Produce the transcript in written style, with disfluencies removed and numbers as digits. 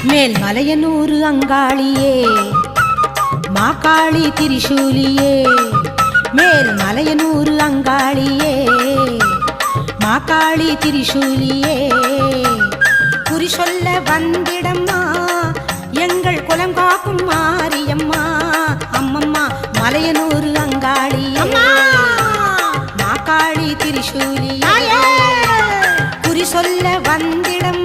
மேல் மலையனூர் அங்காளியே மாகாளி திரிசூலியே மேல் மலையனூர் அங்காளியே மாகாளி திரிசூலியே குறி சொல்ல வந்திடம்மா எங்கள் குலம் காக்கும் மாரியம்மா அம்மம்மா மலையனூர் அங்காளியே மாகாளி திரிசூலியே குறி சொல்ல வந்திடம்